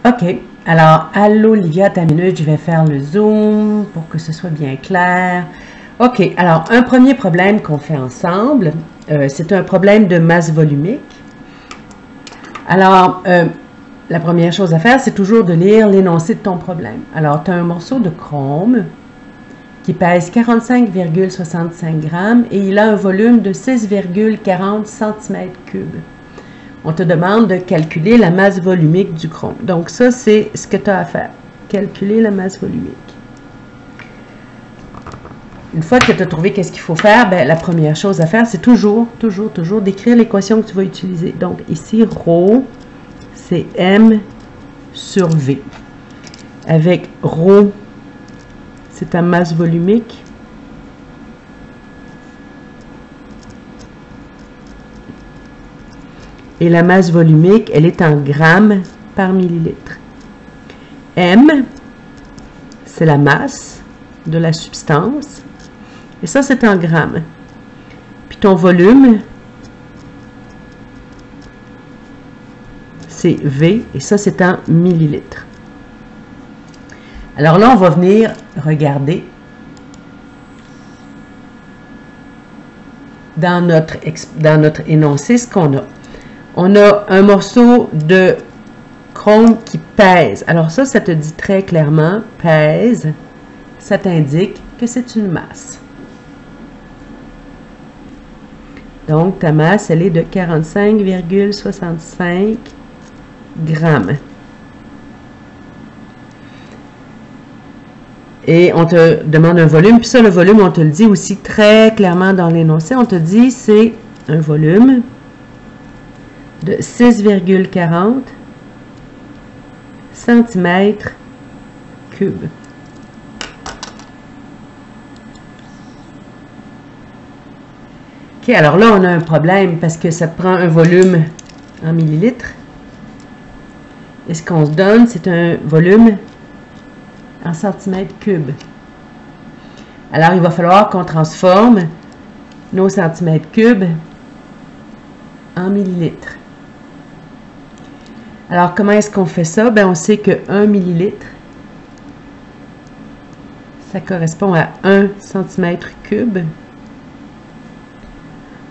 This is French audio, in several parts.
OK. Alors, allô, Livia, ta minute, je vais faire le zoom pour que ce soit bien clair. OK. Alors, un premier problème qu'on fait ensemble, c'est un problème de masse volumique. Alors, la première chose à faire, c'est toujours de lire l'énoncé de ton problème. Alors, tu as un morceau de chrome qui pèse 45,65 grammes et il a un volume de 6,40 cm3. On te demande de calculer la masse volumique du chrome. Donc, ça, c'est ce que tu as à faire. Calculer la masse volumique. Une fois que tu as trouvé qu'est-ce qu'il faut faire, ben, la première chose à faire, c'est toujours d'écrire l'équation que tu vas utiliser. Donc, ici, ρ, c'est M sur V. Avec ρ, c'est ta masse volumique. Et la masse volumique, elle est en grammes par millilitre. M, c'est la masse de la substance. Et ça, c'est en grammes. Puis ton volume, c'est V. Et ça, c'est en millilitres. Alors là, on va venir regarder dans notre énoncé ce qu'on a. On a un morceau de chrome qui pèse. Alors ça te dit très clairement, pèse, ça t'indique que c'est une masse. Donc, ta masse, elle est de 45,65 grammes. Et on te demande un volume. Puis ça, le volume, on te le dit aussi très clairement dans l'énoncé. On te dit c'est un volume de 6,40 cm3. OK, alors là, on a un problème parce que ça te prend un volume en millilitres. Et ce qu'on se donne, c'est un volume en centimètres cubes. Alors, il va falloir qu'on transforme nos centimètres cubes en millilitres. Alors, comment est-ce qu'on fait ça? Ben, on sait que 1 millilitre, ça correspond à 1 cm3.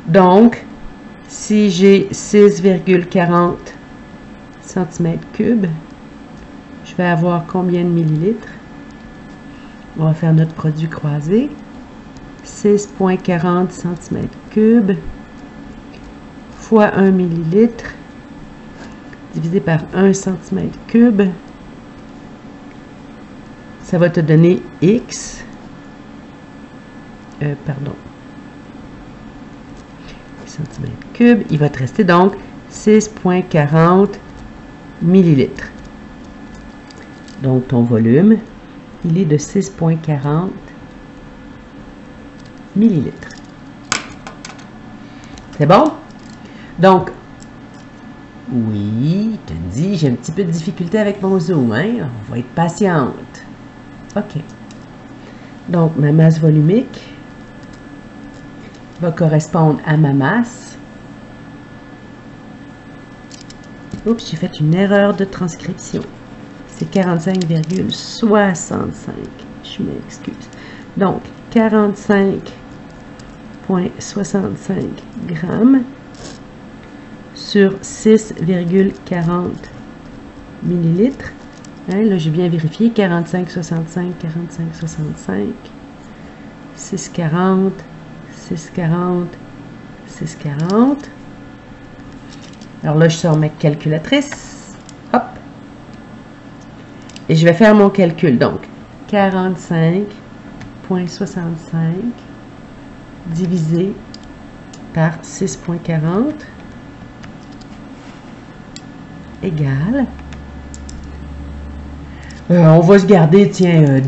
Donc, si j'ai 6,40 cm3, je vais avoir combien de millilitres? On va faire notre produit croisé. 6,40 cm3 fois 1 millilitre divisé par 1 cm3. Ça va te donner X. Cm3. Il va te rester donc 6,40 millilitres. Donc, ton volume, il est de 6,40 millilitres. C'est bon? Donc, oui, je te dis, j'ai un petit peu de difficulté avec mon zoom, hein? On va être patiente. OK. Donc, ma masse volumique va correspondre à ma masse. Oups, j'ai fait une erreur de transcription. C'est 45,65. Je m'excuse. Donc, 45,65 grammes sur 6,40 millilitres. Hein, là, j'ai bien vérifié. 45,65, 45,65, 6,40, 6,40, 6,40. Alors là, je sors ma calculatrice. Hop. Et je vais faire mon calcul. Donc, 45,65 divisé par 6,40 égale. On va se garder, tiens,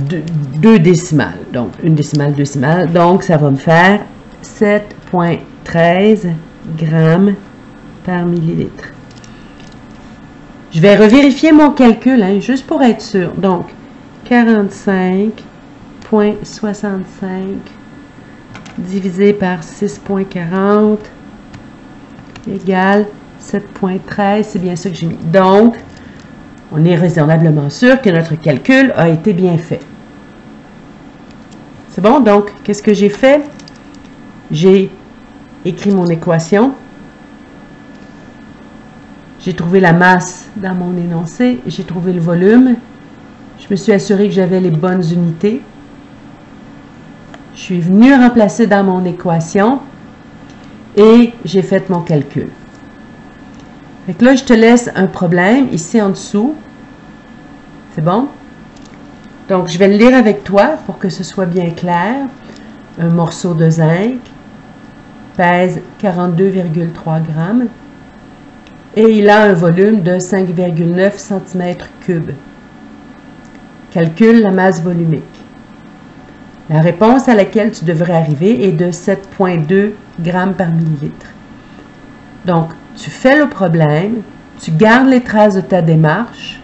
deux décimales. Donc, une décimale, deux décimales. Donc, ça va me faire 7,13 grammes par millilitre. Je vais revérifier mon calcul, hein, juste pour être sûr. Donc, 45,65 divisé par 6,40 égale 7,13. C'est bien ça que j'ai mis. Donc, On est raisonnablement sûr que notre calcul a été bien fait. C'est bon? Donc, qu'est-ce que j'ai fait? J'ai écrit mon équation. J'ai trouvé la masse dans mon énoncé. J'ai trouvé le volume. Je me suis assuré que j'avais les bonnes unités. Je suis venu remplacer dans mon équation et j'ai fait mon calcul. Fait que là, je te laisse un problème ici en dessous. C'est bon? Donc, je vais le lire avec toi pour que ce soit bien clair. Un morceau de zinc pèse 42,3 grammes et il a un volume de 5,9 cm3. Calcule la masse volumique. La réponse à laquelle tu devrais arriver est de 7,2 grammes par millilitre. Donc, tu fais le problème, tu gardes les traces de ta démarche.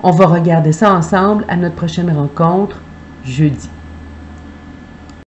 On va regarder ça ensemble à notre prochaine rencontre jeudi.